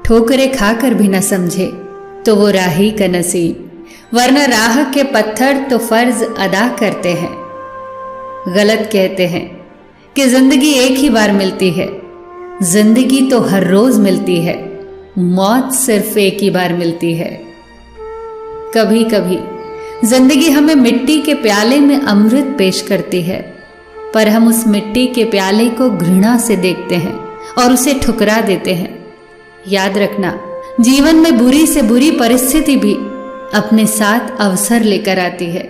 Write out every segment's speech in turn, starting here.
ठोकरे खाकर भी न समझे तो वो राही का नसीब, वरना राह के पत्थर तो फर्ज अदा करते हैं। गलत कहते हैं कि जिंदगी एक ही बार मिलती है। जिंदगी तो हर रोज मिलती है, मौत सिर्फ एक ही बार मिलती है। कभी कभी जिंदगी हमें मिट्टी के प्याले में अमृत पेश करती है, पर हम उस मिट्टी के प्याले को घृणा से देखते हैं और उसे ठुकरा देते हैं। याद रखना, जीवन में बुरी से बुरी परिस्थिति भी अपने साथ अवसर लेकर आती है।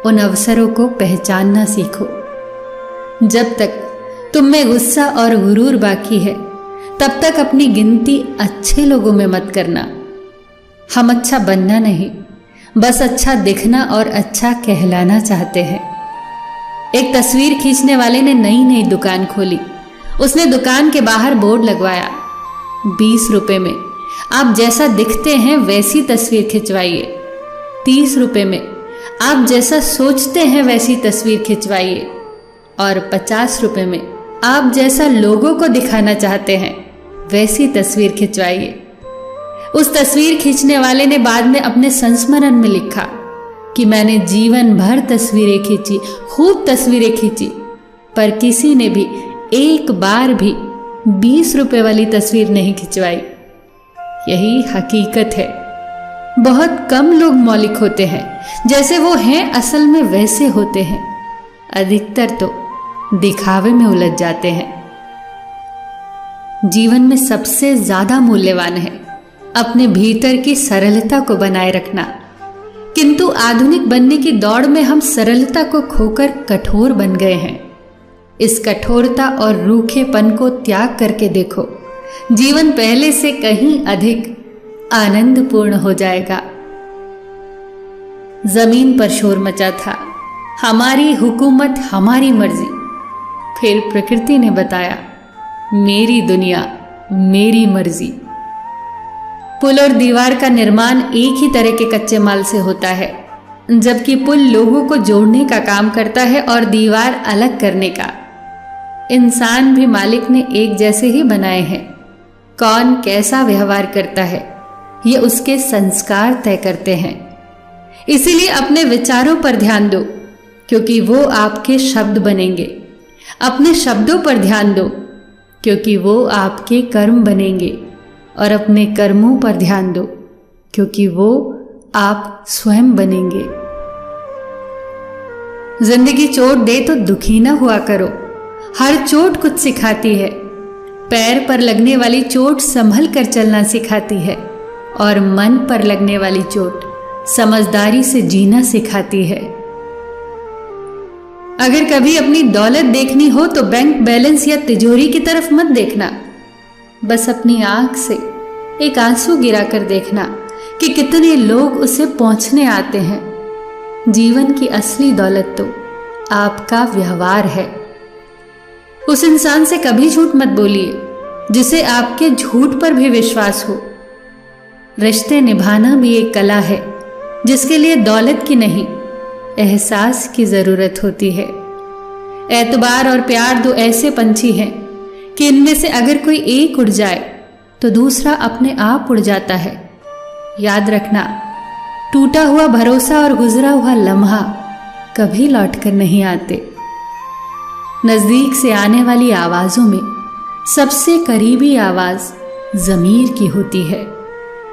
उन अवसरों को पहचानना सीखो। जब तक तुम में गुस्सा और गुरूर बाकी है, तब तक अपनी गिनती अच्छे लोगों में मत करना। हम अच्छा बनना नहीं, बस अच्छा दिखना और अच्छा कहलाना चाहते हैं। एक तस्वीर खींचने वाले ने नई दुकान खोली। उसने दुकान के बाहर बोर्ड लगवाया, 20 रुपए में आप जैसा दिखते हैं वैसी तस्वीर खिंचवाइए, 30 रुपए में आप जैसा सोचते हैं वैसी तस्वीर खिंचवाइए, और 50 रुपए में आप जैसा लोगों को दिखाना चाहते हैं वैसी तस्वीर खिंचवाइए। उस तस्वीर खींचने वाले ने बाद में अपने संस्मरण में लिखा कि मैंने जीवन भर तस्वीरें खींची, खूब तस्वीरें खींची, पर किसी ने भी एक बार भी 20 रुपए वाली तस्वीर नहीं खिंचवाई। यही हकीकत है। बहुत कम लोग मौलिक होते हैं, जैसे वो हैं असल में वैसे होते हैं। अधिकतर तो दिखावे में उलझ जाते हैं। जीवन में सबसे ज्यादा मूल्यवान है अपने भीतर की सरलता को बनाए रखना, किंतु आधुनिक बनने की दौड़ में हम सरलता को खोकर कठोर बन गए हैं। इस कठोरता और रूखेपन को त्याग करके देखो, जीवन पहले से कहीं अधिक आनंदपूर्ण हो जाएगा। जमीन पर शोर मचा था, हमारी हुकूमत हमारी मर्जी। फिर प्रकृति ने बताया, मेरी दुनिया मेरी मर्जी। पुल और दीवार का निर्माण एक ही तरह के कच्चे माल से होता है, जबकि पुल लोगों को जोड़ने का काम करता है और दीवार अलग करने का। इंसान भी मालिक ने एक जैसे ही बनाए हैं। कौन कैसा व्यवहार करता है ये उसके संस्कार तय करते हैं। इसीलिए अपने विचारों पर ध्यान दो, क्योंकि वो आपके शब्द बनेंगे। अपने शब्दों पर ध्यान दो, क्योंकि वो आपके कर्म बनेंगे। और अपने कर्मों पर ध्यान दो, क्योंकि वो आप स्वयं बनेंगे। जिंदगी चोट दे तो दुखी न हुआ करो। हर चोट कुछ सिखाती है। पैर पर लगने वाली चोट संभल कर चलना सिखाती है, और मन पर लगने वाली चोट समझदारी से जीना सिखाती है। अगर कभी अपनी दौलत देखनी हो तो बैंक बैलेंस या तिजोरी की तरफ मत देखना। बस अपनी आंख से एक आंसू गिराकर देखना कि कितने लोग उसे पहुंचने आते हैं। जीवन की असली दौलत तो आपका व्यवहार है। उस इंसान से कभी झूठ मत बोलिए जिसे आपके झूठ पर भी विश्वास हो। रिश्ते निभाना भी एक कला है, जिसके लिए दौलत की नहीं, एहसास की जरूरत होती है। एतबार और प्यार दो ऐसे पंछी हैं कि इनमें से अगर कोई एक उड़ जाए तो दूसरा अपने आप उड़ जाता है। याद रखना, टूटा हुआ भरोसा और गुजरा हुआ लम्हा कभी लौटकर नहीं आते। नजदीक से आने वाली आवाजों में सबसे करीबी आवाज ज़मीर की होती है,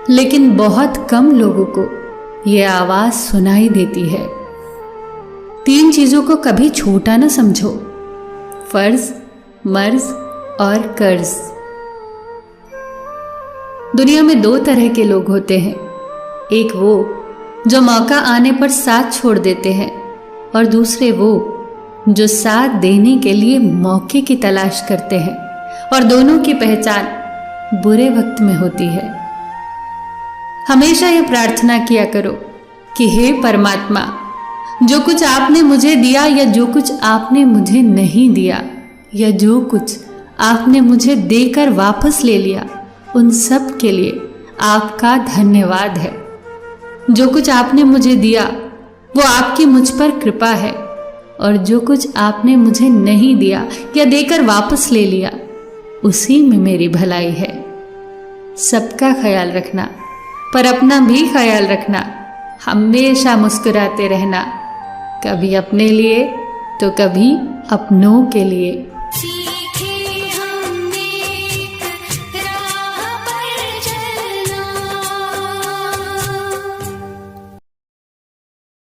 लेकिन बहुत कम लोगों को यह आवाज सुनाई देती है। 3 चीजों को कभी छोटा न समझो, फर्ज, मर्ज और कर्ज। दुनिया में 2 तरह के लोग होते हैं। एक वो जो मौका आने पर साथ छोड़ देते हैं, और दूसरे वो जो साथ देने के लिए मौके की तलाश करते हैं, और दोनों की पहचान बुरे वक्त में होती है। हमेशा ये प्रार्थना किया करो कि हे परमात्मा, जो कुछ आपने मुझे दिया या जो कुछ आपने मुझे नहीं दिया, या जो कुछ आपने मुझे देकर वापस ले लिया, उन सब के लिए आपका धन्यवाद है। जो कुछ आपने मुझे दिया वो आपकी मुझ पर कृपा है, और जो कुछ आपने मुझे नहीं दिया या देकर वापस ले लिया, उसी में मेरी भलाई है। सबका ख्याल रखना, पर अपना भी ख्याल रखना। हमेशा मुस्कुराते रहना, कभी अपने लिए तो कभी अपनों के लिए।